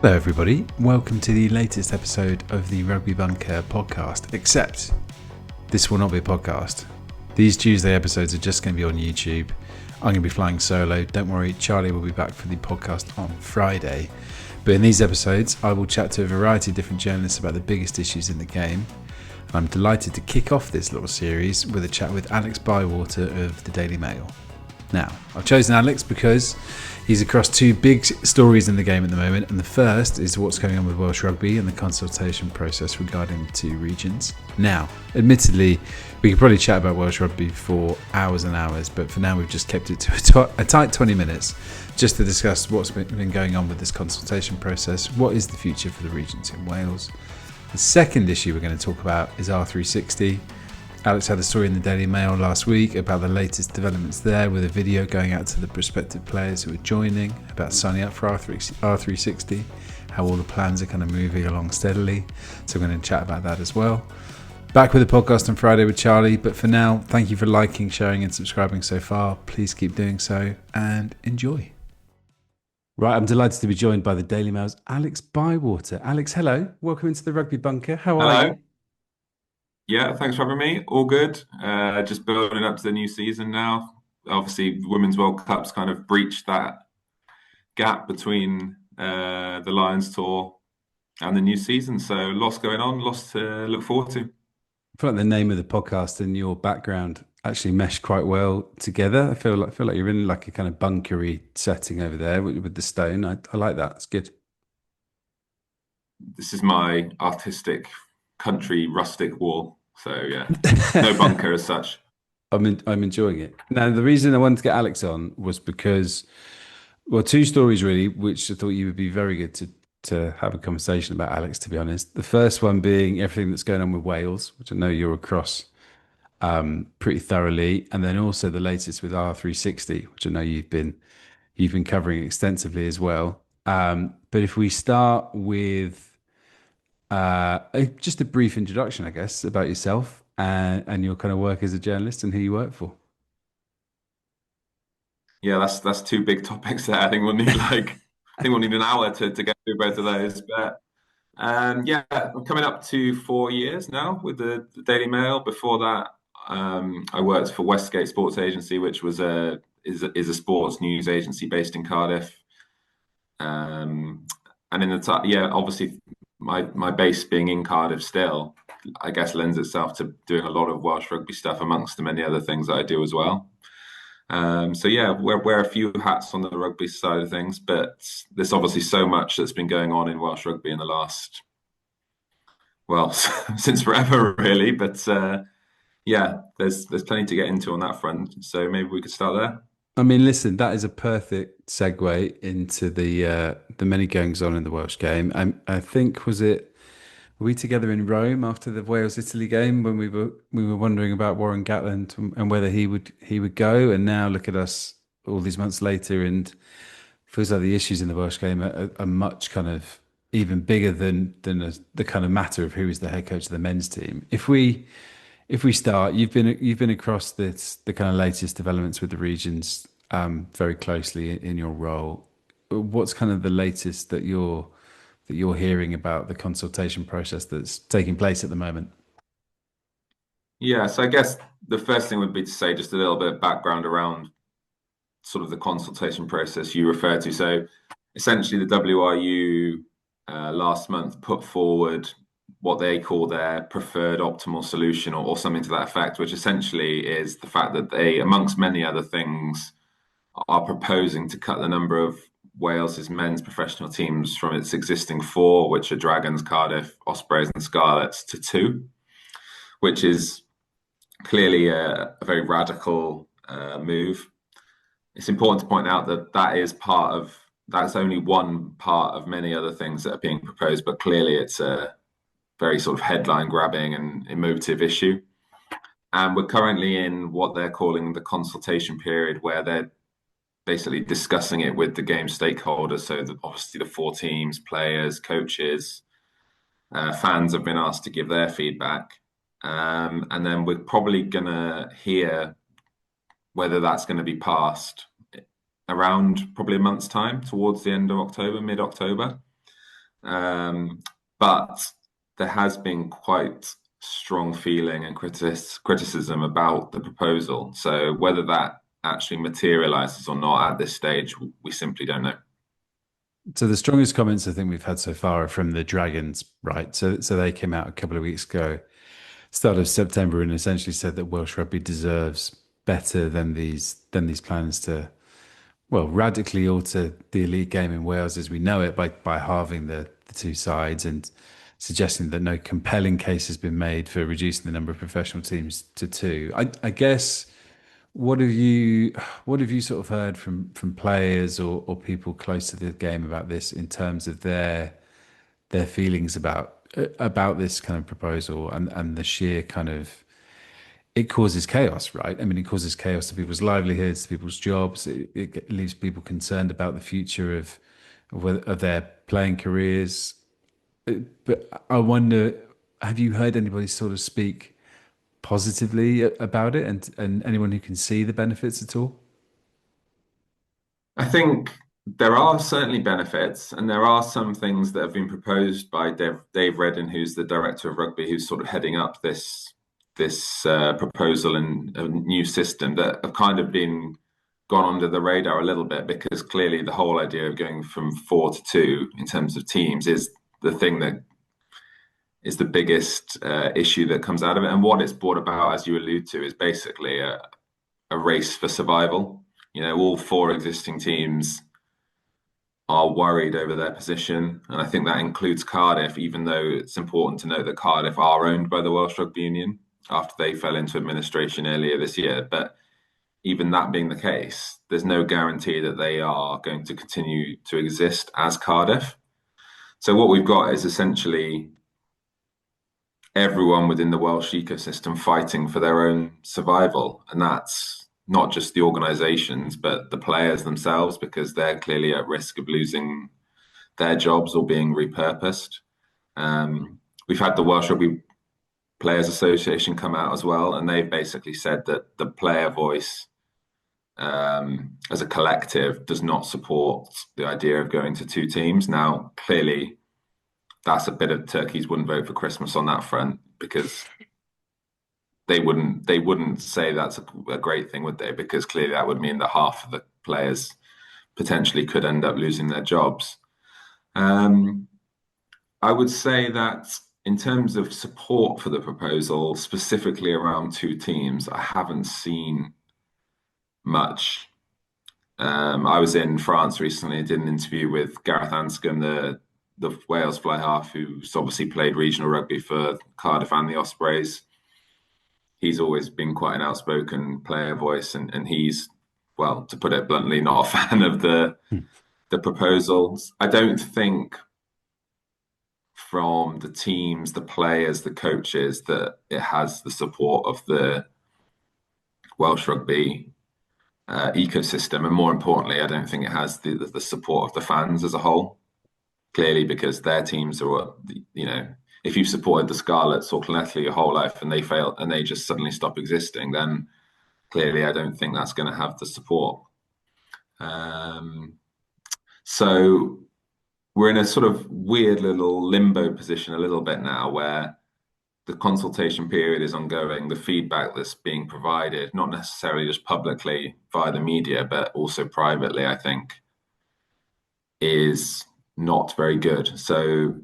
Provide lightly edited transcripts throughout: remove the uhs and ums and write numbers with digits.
Hello everybody, welcome to the latest episode of the Rugby Bunker podcast, except this will not be a podcast. These Tuesday episodes are just going to be on YouTube. I'm going to be flying solo, don't worry, Charlie will be back for the podcast on Friday. But in these episodes, I will chat to a variety of different journalists about the biggest issues in the game. And I'm delighted to kick off this little series with a chat with Alex Bywater of the Daily Mail. Now, I've chosen Alex because he's across two big stories in the game at the moment, and the first is what's going on with Welsh Rugby and the consultation process regarding the two regions. Now, admittedly, we could probably chat about Welsh Rugby for hours and hours, but for now we've just kept it to a tight 20 minutes just to discuss what's been going on with this consultation process, what is the future for the regions in Wales. The second issue we're going to talk about is R360. Alex had a story in the Daily Mail last week about the latest developments there, with a video going out to the prospective players who are joining about signing up for R360, how all the plans are kind of moving along steadily. So we're going to chat about that as well. Back with the podcast on Friday with Charlie, but for now, thank you for liking, sharing and subscribing so far. Please keep doing so and enjoy. Right, I'm delighted to be joined by the Daily Mail's Alex Bywater. Alex, hello. Welcome into the Rugby Bunker. How are Hello. you? Yeah, thanks for having me. All good. Just building up to the new season now. Obviously, the Women's World Cup's kind of breached that gap between the Lions tour and the new season. So lots going on, lots to look forward to. I feel like the name of the podcast and your background actually mesh quite well together. I feel like you're in like a kind of bunkery setting over there with the stone. I like that. It's good. This is my artistic country rustic wall. So yeah, no bunker as such. I'm enjoying it. Now, the reason I wanted to get Alex on was because, well, two stories really, which I thought you would be very good to have a conversation about, Alex, to be honest. The first one being everything that's going on with Wales, which I know you're across pretty thoroughly, and then also the latest with R360, which I know you've been covering extensively as well. But if we start with just a brief introduction, I guess, about yourself and your kind of work as a journalist and who you work for. Yeah, that's two big topics there. I think we'll need an hour to get through both of those. But yeah, I'm coming up to 4 years now with the Daily Mail. Before that, I worked for Westgate Sports Agency, which is a sports news agency based in Cardiff. And in obviously my base being in Cardiff still, I guess lends itself to doing a lot of Welsh rugby stuff amongst the many other things that I do as well. So yeah, wear a few hats on the rugby side of things, but there's obviously so much that's been going on in Welsh rugby in the last, well, since forever really. But yeah, there's plenty to get into on that front. So maybe we could start there. I mean, listen, that is a perfect segue into the many goings on in the Welsh game. I think were we together in Rome after the Wales Italy game when we were wondering about Warren Gatland and whether he would go, and now look at us all these months later, and feels like the issues in the Welsh game are much kind of even bigger than the kind of matter of who is the head coach of the men's team. If we start, you've been across the kind of latest developments with the regions very closely in your role. What's kind of the latest that you're hearing about the consultation process that's taking place at the moment? Yeah, so I guess the first thing would be to say just a little bit of background around sort of the consultation process you refer to. So essentially, the WRU last month put forward what they call their preferred optimal solution, or something to that effect, which essentially is the fact that they, amongst many other things, are proposing to cut the number of Wales's men's professional teams from its existing four, which are Dragons, Cardiff, Ospreys, and Scarlets, to two, which is clearly a very radical move. It's important to point out that that's only one part of many other things that are being proposed, but clearly it's a very sort of headline grabbing and emotive issue. And we're currently in what they're calling the consultation period, where they're basically discussing it with the game stakeholders. So obviously the four teams, players, coaches, fans have been asked to give their feedback. And then we're probably going to hear whether that's going to be passed around probably a month's time, towards the end of October, mid-October. But there has been quite strong feeling and criticism about the proposal. So whether that actually materializes or not at this stage, we simply don't know. So the strongest comments I think we've had so far are from the Dragons, right? So they came out a couple of weeks ago, start of September, and essentially said that Welsh rugby deserves better than these plans to, well, radically alter the elite game in Wales as we know it by halving the two sides and suggesting that no compelling case has been made for reducing the number of professional teams to two. I guess what have you sort of heard from players or people close to the game about this in terms of their feelings about this kind of proposal and the sheer kind of it causes chaos, right? I mean, it causes chaos to people's livelihoods, to people's jobs. It leaves people concerned about the future of their playing careers. But I wonder, have you heard anybody sort of speak positively about it, and anyone who can see the benefits at all? I think there are certainly benefits, and there are some things that have been proposed by Dave Redden, who's the director of rugby, who's sort of heading up this proposal and a new system that have kind of been gone under the radar a little bit because clearly the whole idea of going from four to two in terms of teams is the thing that is the biggest issue that comes out of it. And what it's brought about, as you allude to, is basically a race for survival. You know, all four existing teams are worried over their position. And I think that includes Cardiff, even though it's important to note that Cardiff are owned by the Welsh Rugby Union after they fell into administration earlier this year. But even that being the case, there's no guarantee that they are going to continue to exist as Cardiff. So what we've got is essentially everyone within the Welsh ecosystem fighting for their own survival. And that's not just the organizations, but the players themselves, because they're clearly at risk of losing their jobs or being repurposed. We've had the Welsh Rugby Players Association come out as well, and they've basically said that the player voice as a collective does not support the idea of going to two teams. Now, clearly, that's a bit of turkeys wouldn't vote for Christmas on that front because they wouldn't say that's a great thing, would they? Because clearly that would mean that half of the players potentially could end up losing their jobs. I would say that in terms of support for the proposal, specifically around two teams, I haven't seen much. I was in France recently and did an interview with Gareth Anscombe, the Wales fly half, who's obviously played regional rugby for Cardiff and the Ospreys. He's always been quite an outspoken player voice, and he's, well, to put it bluntly, not a fan of the proposals. I don't think from the teams, the players, the coaches that it has the support of the Welsh rugby ecosystem, and more importantly, I don't think it has the support of the fans as a whole. Clearly, because their teams are, you know, if you've supported the Scarlets or Llanelli your whole life and they fail and they just suddenly stop existing, then clearly I don't think that's going to have the support. So we're in a sort of weird little limbo position a little bit now where the consultation period is ongoing, the feedback that's being provided, not necessarily just publicly via the media, but also privately, I think, is not very good. So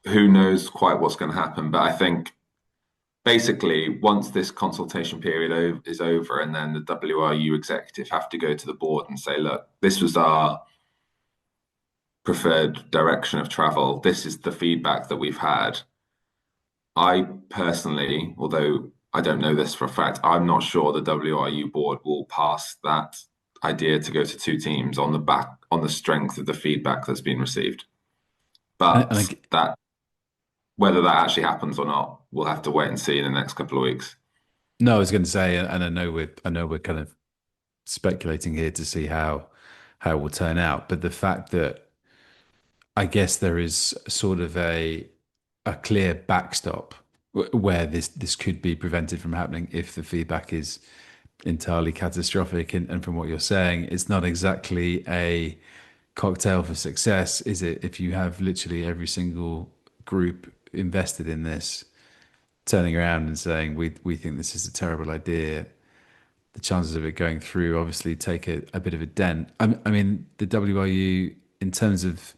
who knows quite what's going to happen. But I think basically once this consultation period is over and then the WRU executive have to go to the board and say, look, this was our preferred direction of travel. This is the feedback that we've had. I personally, although I don't know this for a fact, I'm not sure the WRU board will pass that idea to go to two teams on the strength of the feedback that's been received. But that whether that actually happens or not, we'll have to wait and see in the next couple of weeks. No, I was going to say, and I know we're kind of speculating here to see how it will turn out, but the fact that I guess there is sort of a clear backstop where this could be prevented from happening if the feedback is entirely catastrophic, and from what you're saying, it's not exactly a cocktail for success is it if you have literally every single group invested in this turning around and saying we think this is a terrible idea, the chances of it going through obviously take a bit of a dent. I mean, the WRU, in terms of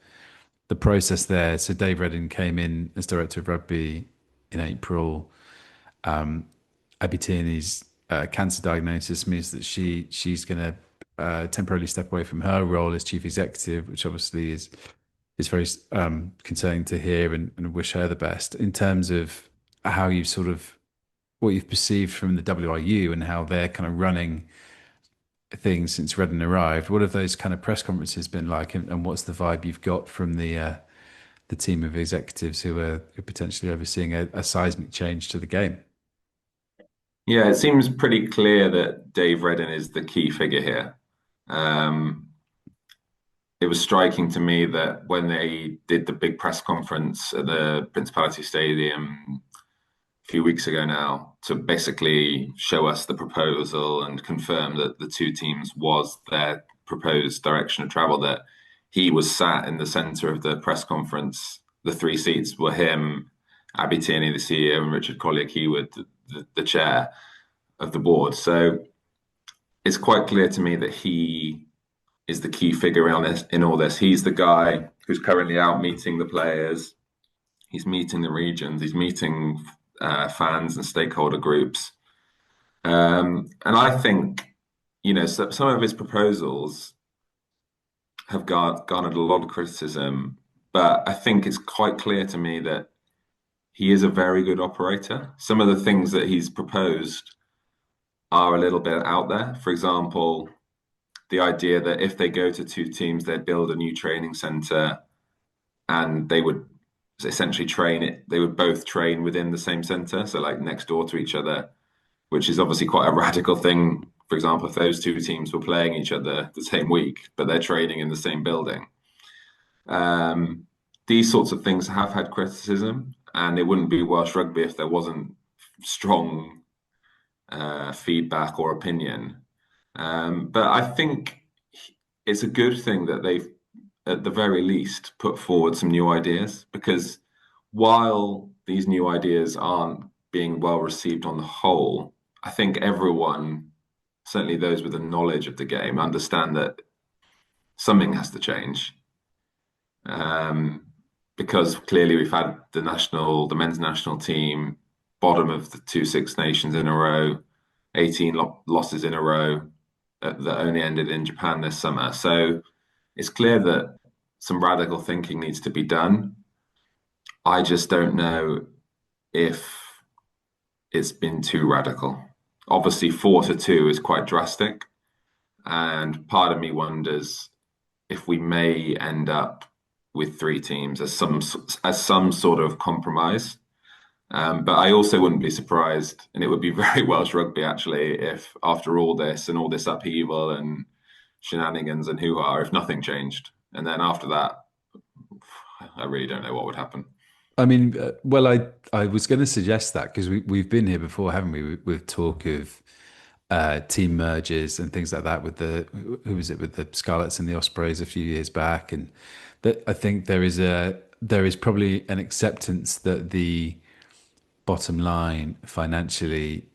the process there, so Dave Redden came in as director of rugby in April. Abby Tierney's cancer diagnosis means that she's going to temporarily step away from her role as chief executive, which obviously is very concerning to hear, and wish her the best. In terms of how you sort of what you've perceived from the WRU and how they're kind of running things since Redden arrived, what have those kind of press conferences been like, and what's the vibe you've got from the team of executives who are potentially overseeing a seismic change to the game? Yeah, it seems pretty clear that Dave Redden is the key figure here. Um, it was striking to me that when they did the big press conference at the Principality Stadium a few weeks ago now to basically show us the proposal and confirm that the two teams was their proposed direction of travel, that he was sat in the center of the press conference. The three seats were him, Abby Tierney, the CEO, and Richard Collier-Keywood, the chair of the board. So it's quite clear to me that he is the key figure in all this. He's the guy who's currently out meeting the players. He's meeting the regions. He's meeting fans and stakeholder groups. And I think, some of his proposals have garnered a lot of criticism, but I think it's quite clear to me that he is a very good operator. Some of the things that he's proposed are a little bit out there. For example, the idea that if they go to two teams, they'd build a new training center and they would essentially they would both train within the same center, so like next door to each other, which is obviously quite a radical thing. For example, if those two teams were playing each other the same week, but they're training in the same building. These sorts of things have had criticism, and it wouldn't be Welsh Rugby if there wasn't strong feedback or opinion. But I think it's a good thing that they've, at the very least, put forward some new ideas, because while these new ideas aren't being well received on the whole, I think everyone, certainly those with a knowledge of the game, understand that something has to change. Because clearly we've had the men's national team, bottom of the two Six Nations in a row, 18 losses in a row that only ended in Japan this summer. So it's clear that some radical thinking needs to be done. I just don't know if it's been too radical. Obviously, 4-2 is quite drastic, and part of me wonders if we may end up with three teams as some sort of compromise. But I also wouldn't be surprised, and it would be very Welsh Rugby actually, if after all this and all this upheaval and shenanigans and hoo-ha, if nothing changed, and then after that, I really don't know what would happen. I mean, well, I was going to suggest that because we've been here before, haven't we, with talk of team mergers and things like that with who was it, with the Scarlets and the Ospreys a few years back, and that I think there is probably an acceptance that the bottom line financially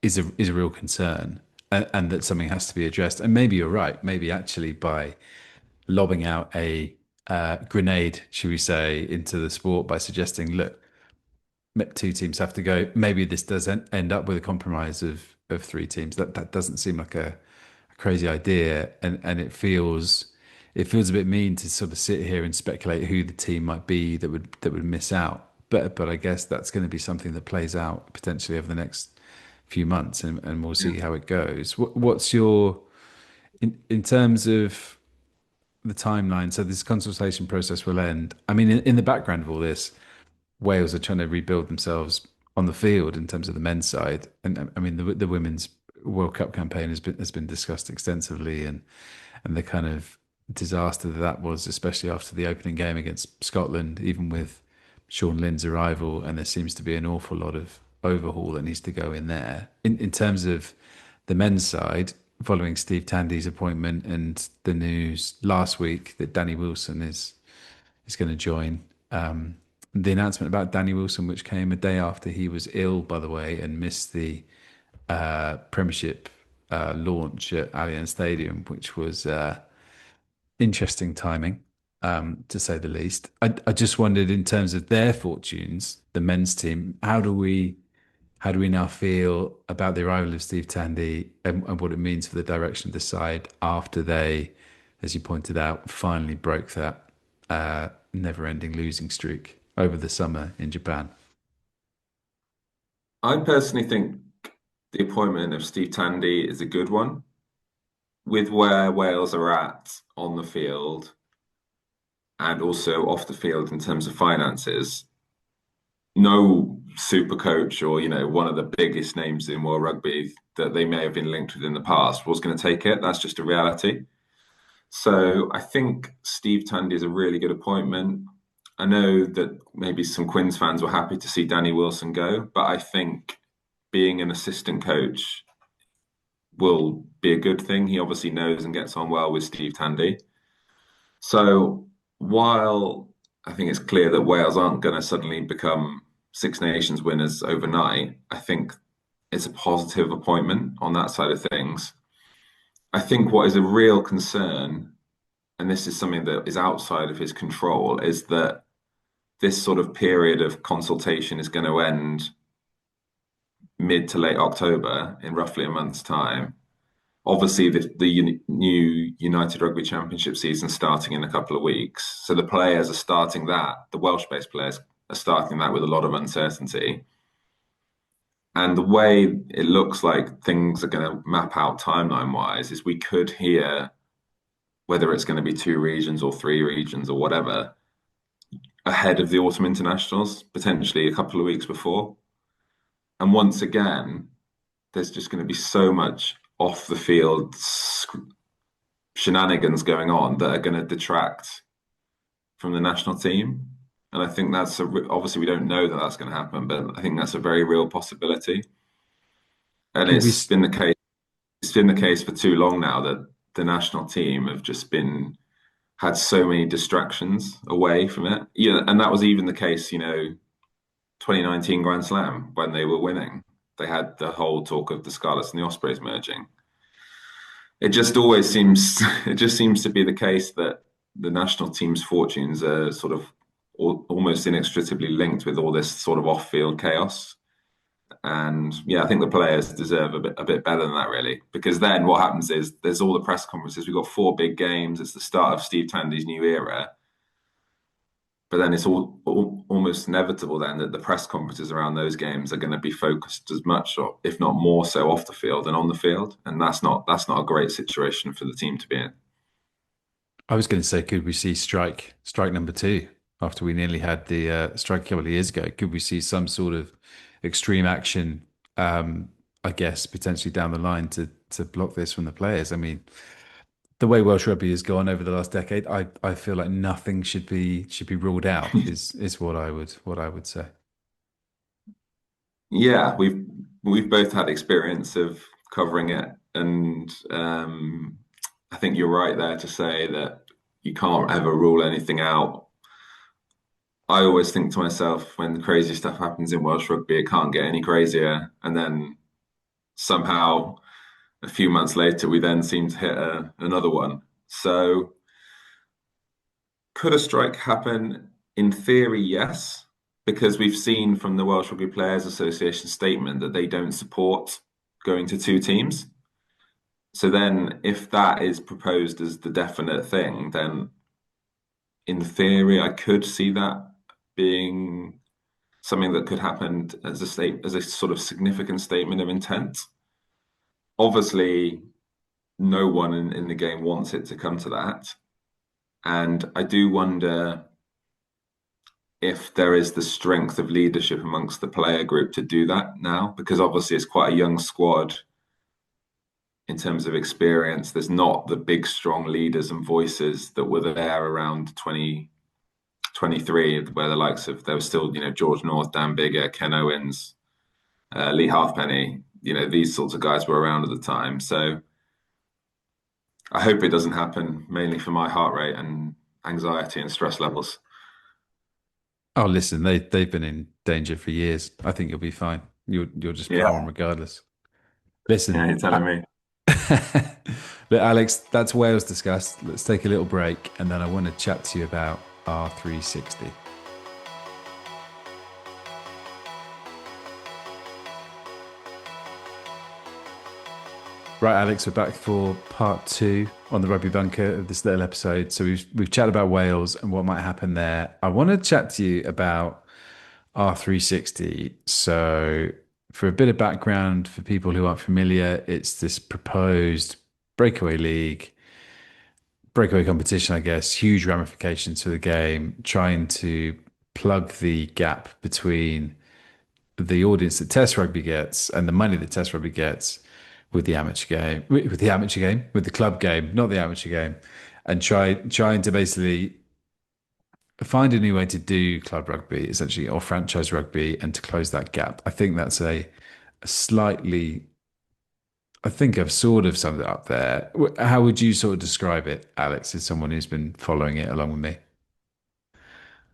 is a real concern, and that something has to be addressed. And maybe you're right. Maybe actually by lobbing out a grenade, should we say, into the sport by suggesting, look, two teams have to go. Maybe this does end up with a compromise of three teams. That doesn't seem like a crazy idea, and it feels a bit mean to sort of sit here and speculate who the team might be that would miss out. But I guess that's going to be something that plays out potentially over the next few months, and we'll see how it goes. What's your in terms of the timeline? So this consultation process will end. I mean, in the background of all this, Wales are trying to rebuild themselves on the field in terms of the men's side, and I mean the women's World Cup campaign has been discussed extensively, and the kind of disaster that was, especially after the opening game against Scotland, even with Sean Lynn's arrival, and there seems to be an awful lot of overhaul that needs to go in there. In terms of the men's side, following Steve Tandy's appointment and the news last week that Danny Wilson is going to join. The announcement about Danny Wilson, which came a day after he was ill, by the way, and missed the Premiership launch at Allianz Stadium, which was interesting timing, to say the least. I just wondered, in terms of their fortunes, the men's team, how do we now feel about the arrival of Steve Tandy and what it means for the direction of the side after they, as you pointed out, finally broke that never-ending losing streak over the summer in Japan? I personally think the appointment of Steve Tandy is a good one. With where Wales are at on the field and also off the field in terms of finances, no super coach or, one of the biggest names in world rugby that they may have been linked with in the past was going to take it. That's just a reality. So I think Steve Tandy is a really good appointment. I know that maybe some Quins fans were happy to see Danny Wilson go, but I think being an assistant coach will be a good thing. He obviously knows and gets on well with Steve Tandy. So while I think it's clear that Wales aren't going to suddenly become Six Nations winners overnight, I think it's a positive appointment on that side of things. I think what is a real concern, and this is something that is outside of his control, is that this sort of period of consultation is going to end mid to late October, in roughly a month's time. Obviously, the new United Rugby Championship season starting in a couple of weeks. So the players are starting that, the Welsh-based players are starting that with a lot of uncertainty. And the way it looks like things are going to map out timeline-wise is we could hear whether it's going to be 2 regions or 3 regions or whatever ahead of the autumn internationals, potentially a couple of weeks before. And once again, there's just going to be so much off the field shenanigans going on that are going to detract from the national team. And I think that's obviously we don't know that that's going to happen, but I think that's a very real possibility. And it's been the case. It's been the case for too long now that the national team have just had so many distractions away from it. And that was even the case, 2019 Grand Slam when they were winning. They had the whole talk of the Scarlets and the Ospreys merging. It just seems to be the case that the national team's fortunes are sort of almost inextricably linked with all this sort of off-field chaos. And I think the players deserve a bit better than that, really, because then what happens is there's all the press conferences. We've got 4 big games. It's the start of Steve Tandy's new era. But then it's almost inevitable then that the press conferences around those games are going to be focused as much, or if not more so, off the field than on the field. And that's not a great situation for the team to be in. I was going to say, could we see strike number 2 after we nearly had the strike a couple of years ago? Could we see some sort of extreme action, I guess, potentially down the line to block this from the players? I mean, the way Welsh rugby has gone over the last decade, I feel like nothing should be ruled out. is what I would say. Yeah, we've both had experience of covering it, and I think you're right there to say that you can't ever rule anything out. I always think to myself, when crazy stuff happens in Welsh rugby, it can't get any crazier, and then somehow a few months later, we then seem to hit another one. So could a strike happen? In theory, yes, because we've seen from the Welsh Rugby Players Association statement that they don't support going to 2 teams. So then if that is proposed as the definite thing, then in theory, I could see that being something that could happen as a sort of significant statement of intent. Obviously, no one in the game wants it to come to that. And I do wonder if there is the strength of leadership amongst the player group to do that now, because obviously it's quite a young squad in terms of experience. There's not the big, strong leaders and voices that were there around 2023, where the likes of, there was still, George North, Dan Biggar, Ken Owens, Lee Halfpenny, these sorts of guys were around at the time. So I hope it doesn't happen, mainly for my heart rate and anxiety and stress levels. Oh, listen, they've been in danger for years. I think you'll be fine. You'll just plow on Yeah, regardless. yeah, Listen, you're telling me. look, Alex, that's Wales discussed. Let's take a little break, and then I want to chat to you about R360. Right, Alex, we're back for part two on the Rugby Bunker of this little episode. So we've chatted about Wales and what might happen there. I want to chat to you about R360. So, for a bit of background for people who aren't familiar, it's this proposed breakaway league, breakaway competition, I guess, huge ramifications to the game, trying to plug the gap between the audience that Test Rugby gets and the money that Test Rugby gets with the amateur game, with the club game, not the amateur game, and trying to basically find a new way to do club rugby, essentially, or franchise rugby, and to close that gap. I think that's a slightly. I think I've sort of summed it up there. How would you sort of describe it, Alex, as someone who's been following it along with me?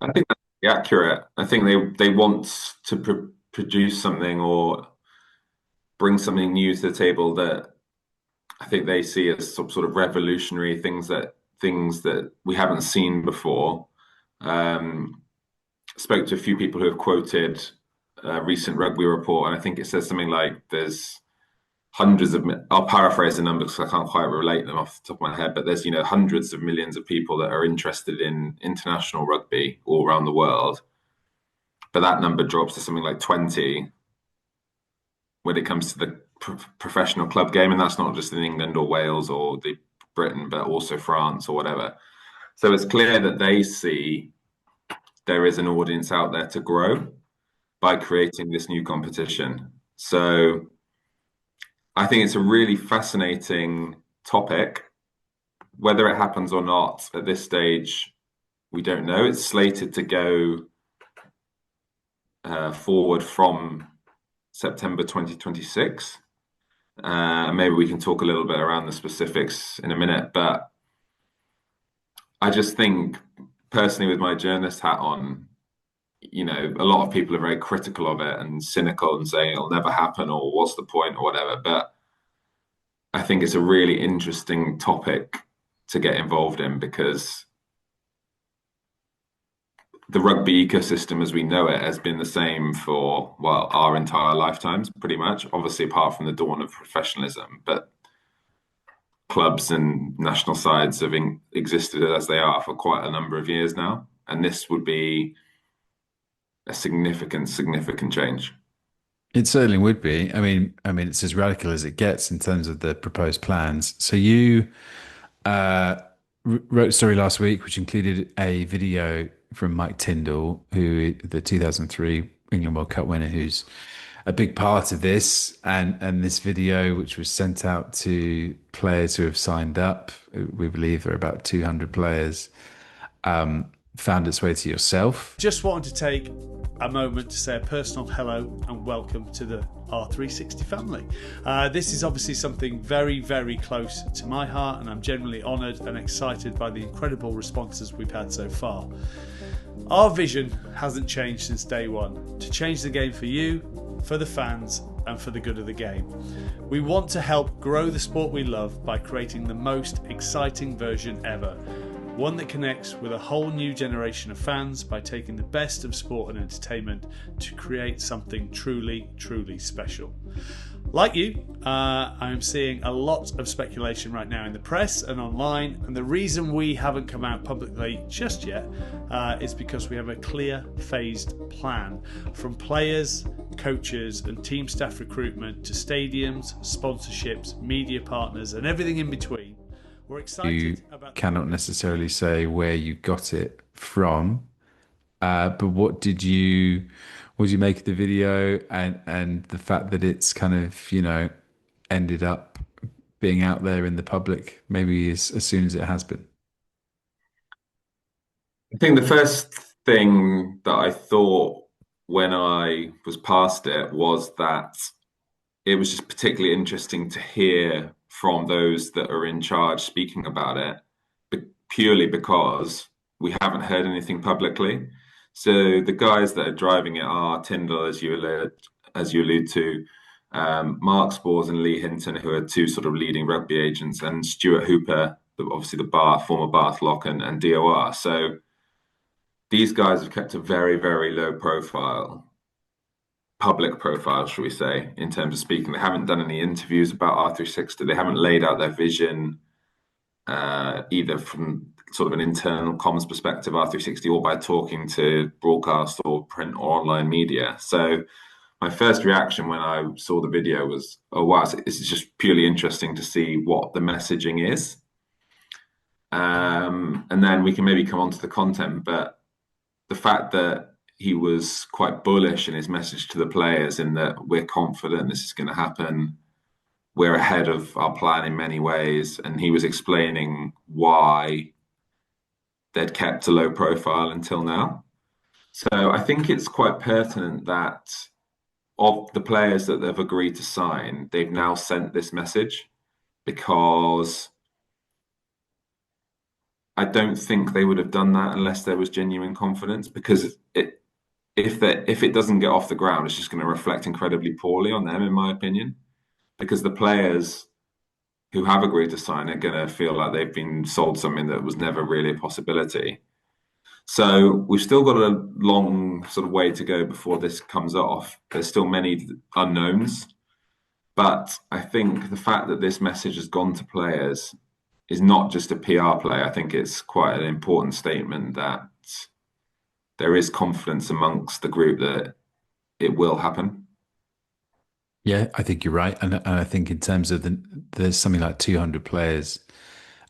I think that's accurate. I think they want to produce something or bring something new to the table that I think they see as some sort of revolutionary things that we haven't seen before. Um, Spoke to a few people who have quoted a recent rugby report, and I think it says something like there's hundreds of, I'll paraphrase the numbers because I can't quite relate them off the top of my head, but there's, hundreds of millions of people that are interested in international rugby all around the world. But that number drops to something like 20 when it comes to the professional club game. And that's not just in England or Wales or the Britain, but also France or whatever. So it's clear that they see there is an audience out there to grow by creating this new competition. So I think it's a really fascinating topic. Whether it happens or not at this stage, we don't know. It's slated to go forward from September 2026. Maybe we can talk a little bit around the specifics in a minute, but I just think personally, with my journalist hat on, a lot of people are very critical of it and cynical and saying it'll never happen or what's the point or whatever. But I think it's a really interesting topic to get involved in because the rugby ecosystem as we know it has been the same for, well, our entire lifetimes, pretty much, obviously, apart from the dawn of professionalism. But clubs and national sides have existed as they are for quite a number of years now. And this would be a significant change. It certainly would be. I mean, it's as radical as it gets in terms of the proposed plans. So you uh, wrote a story last week, which included a video from Mike Tindall, who the 2003 England World Cup winner, who's a big part of this, and this video, which was sent out to players who have signed up. We believe there are about 200 players. Found its way to yourself. Just wanted to take a moment to say a personal hello and welcome to the R360 family. This is obviously something very, very close to my heart, and I'm genuinely honoured and excited by the incredible responses we've had so far. Our vision hasn't changed since day one: to change the game for you, for the fans, and for the good of the game. We want to help grow the sport we love by creating the most exciting version ever. One that connects with a whole new generation of fans by taking the best of sport and entertainment to create something truly, truly special. Like you, I'm seeing a lot of speculation right now in the press and online, and the reason we haven't come out publicly just yet is because we have a clear, phased plan from players, coaches, and team staff recruitment to stadiums, sponsorships, media partners, and everything in between. We're excited You about cannot necessarily say where you got it from, but what did you make of the video and the fact that it's kind of, ended up being out there in the public maybe as soon as it has been? I think the first thing that I thought when I was past it was that it was just particularly interesting to hear from those that are in charge speaking about it, purely because we haven't heard anything publicly. So the guys that are driving it are Tindall, as you allude to, Mark Spores and Lee Hinton, who are two sort of leading rugby agents, and Stuart Hooper, obviously the former Bath Lock and DOR. So these guys have kept a very, very low profile, public profile, shall we say, in terms of speaking. They haven't done any interviews about R360. They haven't laid out their vision, either from sort of an internal comms perspective, R360, or by talking to broadcast or print or online media. So my first reaction when I saw the video was, oh, wow, this is just purely interesting to see what the messaging is. And then we can maybe come on to the content, but the fact that he was quite bullish in his message to the players in that we're confident this is going to happen, we're ahead of our plan in many ways, and he was explaining why they'd kept a low profile until now. So I think it's quite pertinent that of the players that they've agreed to sign, they've now sent this message, because I don't think they would have done that unless there was genuine confidence, because if it doesn't get off the ground, it's just going to reflect incredibly poorly on them, in my opinion, because the players who have agreed to sign are going to feel like they've been sold something that was never really a possibility. So we've still got a long sort of way to go before this comes off. There's still many unknowns, but I think the fact that this message has gone to players is not just a PR play. I think it's quite an important statement that there is confidence amongst the group that it will happen. Yeah, I think you're right, and I think in terms of there's something like 200 players,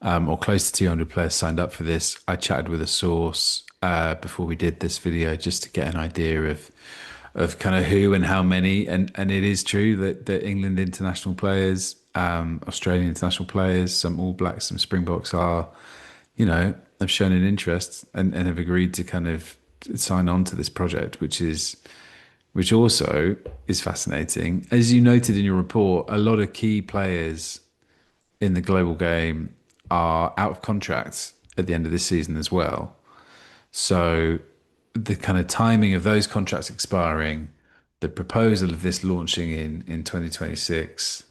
or close to 200 players signed up for this. I chatted with a source before we did this video just to get an idea of kind of who and how many, and it is true that England international players, Australian international players, some All Blacks, some Springboks are, have shown an interest and have agreed to kind of sign on to this project, which also is fascinating. As you noted in your report, a lot of key players in the global game are out of contracts at the end of this season as well. So the kind of timing of those contracts expiring, the proposal of this launching in 2026,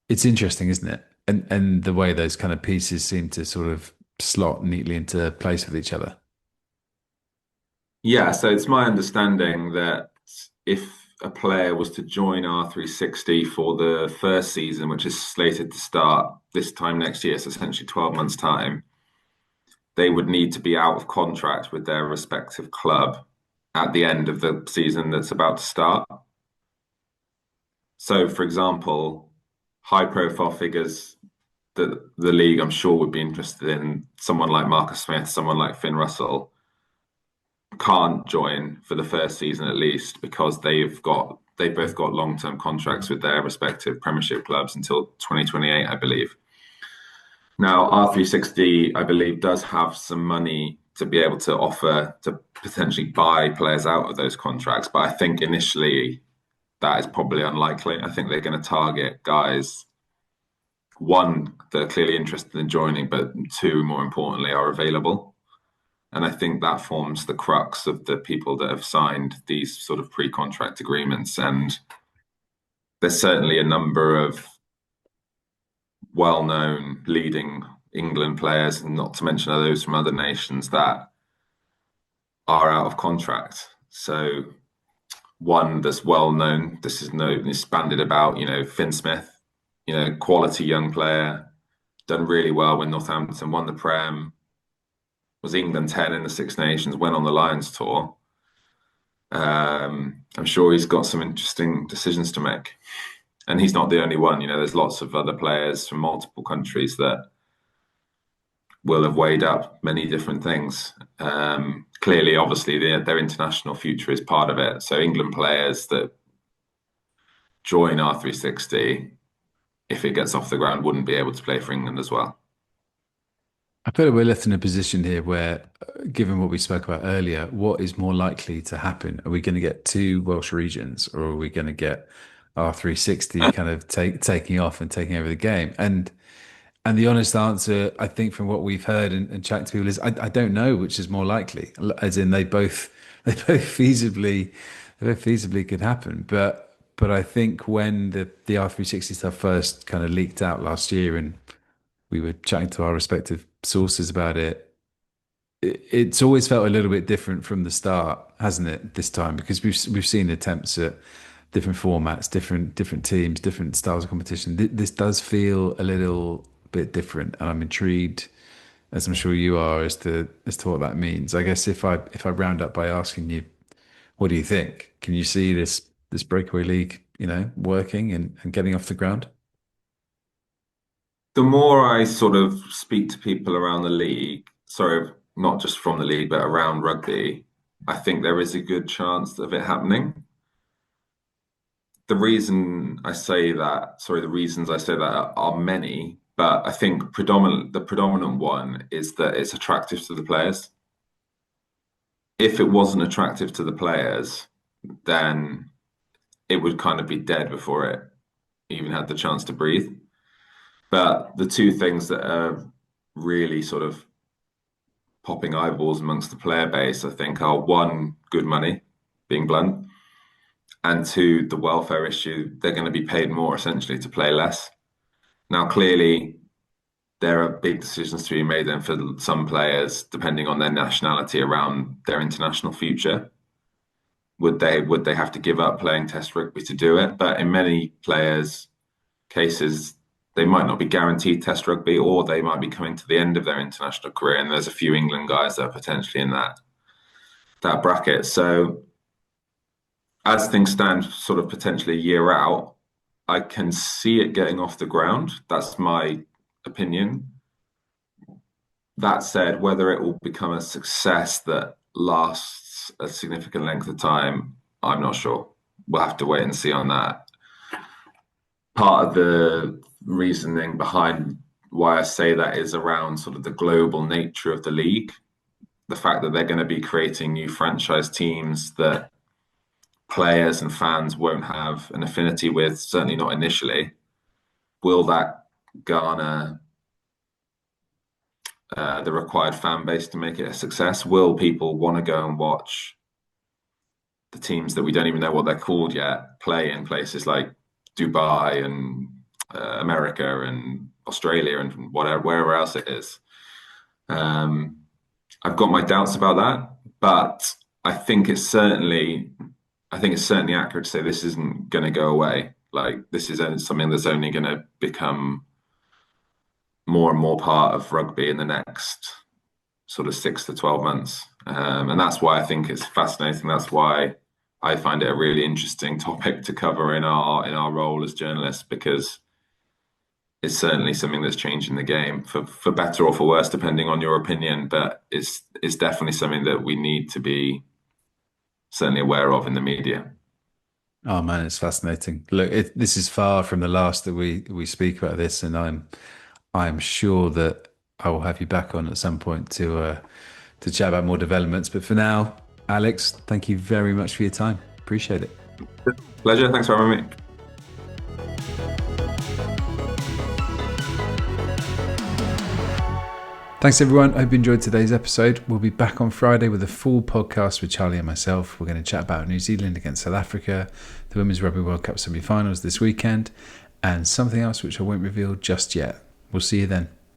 it's interesting, isn't it? And the way those kind of pieces seem to sort of slot neatly into place with each other. Yeah, so it's my understanding that if a player was to join R360 for the first season, which is slated to start this time next year, so essentially 12 months' time, they would need to be out of contract with their respective club at the end of the season that's about to start. So, for example, high-profile figures that the league, I'm sure, would be interested in, someone like Marcus Smith, someone like Finn Russell, can't join for the first season at least, because they've both got long-term contracts with their respective Premiership clubs until 2028, I believe. Now, R360, I believe, does have some money to be able to offer to potentially buy players out of those contracts, but I think initially that is probably unlikely. I think they're going to target guys, one, that are clearly interested in joining, but two, more importantly, are available. And I think that forms the crux of the people that have signed these sort of pre-contract agreements. And there's certainly a number of well-known leading England players, and not to mention those from other nations, that are out of contract. So one that's well-known, this is bandied about, Finn Smith, quality young player, done really well with Northampton, won the Prem, was England 10 in the Six Nations, went on the Lions tour. I'm sure he's got some interesting decisions to make. And he's not the only one. There's lots of other players from multiple countries that will have weighed up many different things. Clearly, obviously, their international future is part of it. So England players that join R360, if it gets off the ground, wouldn't be able to play for England as well. I feel like we're left in a position here where, given what we spoke about earlier, what is more likely to happen? Are we going to get two Welsh regions, or are we going to get R360 kind of taking off and taking over the game. And the honest answer, I think, from what we've heard and chatting to people is I don't know which is more likely. As in, they both feasibly could happen. But I think when the R360 stuff first kind of leaked out last year, and we were chatting to our respective sources about it's always felt a little bit different from the start, hasn't it? This time, because we've seen attempts at different formats, different teams, different styles of competition. This does feel a little bit different, and I'm intrigued, as I'm sure you are, as to what that means. I guess if I round up by asking you, what do you think? Can you see this breakaway league, working and getting off the ground? The more I sort of speak to people around the league, sorry, not just from the league, but around rugby, I think there is a good chance of it happening. The reasons I say that are many, but I think the predominant one is that it's attractive to the players. If it wasn't attractive to the players, then it would kind of be dead before it even had the chance to breathe. But the two things that are really sort of popping eyeballs amongst the player base, I think, are one, good money, being blunt, and two, the welfare issue. They're going to be paid more essentially to play less. Now, clearly, there are big decisions to be made then for some players, depending on their nationality, around their international future. Would they have to give up playing Test rugby to do it? But in many players' cases, they might not be guaranteed Test rugby, or they might be coming to the end of their international career. And there's a few England guys that are potentially in that bracket. So as things stand, sort of potentially a year out, I can see it getting off the ground. That's my opinion. That said, whether it will become a success that lasts a significant length of time, I'm not sure. We'll have to wait and see on that. Part of the reasoning behind why I say that is around sort of the global nature of the league, the fact that they're going to be creating new franchise teams that players and fans won't have an affinity with, certainly not initially. Will that garner the required fan base to make it a success? Will people want to go and watch the teams that we don't even know what they're called yet play in places like Dubai and America and Australia and wherever else it is? I've got my doubts about that, but I think it's certainly accurate to say this isn't going to go away. Like, this is something that's only going to become more and more part of rugby in the next sort of 6 to 12 months. And that's why I think it's fascinating. That's why I find it a really interesting topic to cover in our role as journalists, because it's certainly something that's changing the game for better or for worse, depending on your opinion. But it's definitely something that we need to be certainly aware of in the media. Oh man, it's fascinating. Look, this is far from the last that we speak about this, and I'm sure that I will have you back on at some point to chat about more developments. But for now, Alex, thank you very much for your time. Appreciate it. Pleasure. Thanks for having me. Thanks everyone. I hope you enjoyed today's episode. We'll be back on Friday with a full podcast with Charlie and myself. We're going to chat about New Zealand against South Africa, the Women's Rugby World Cup semi-finals this weekend, and something else which I won't reveal just yet. We'll see you then.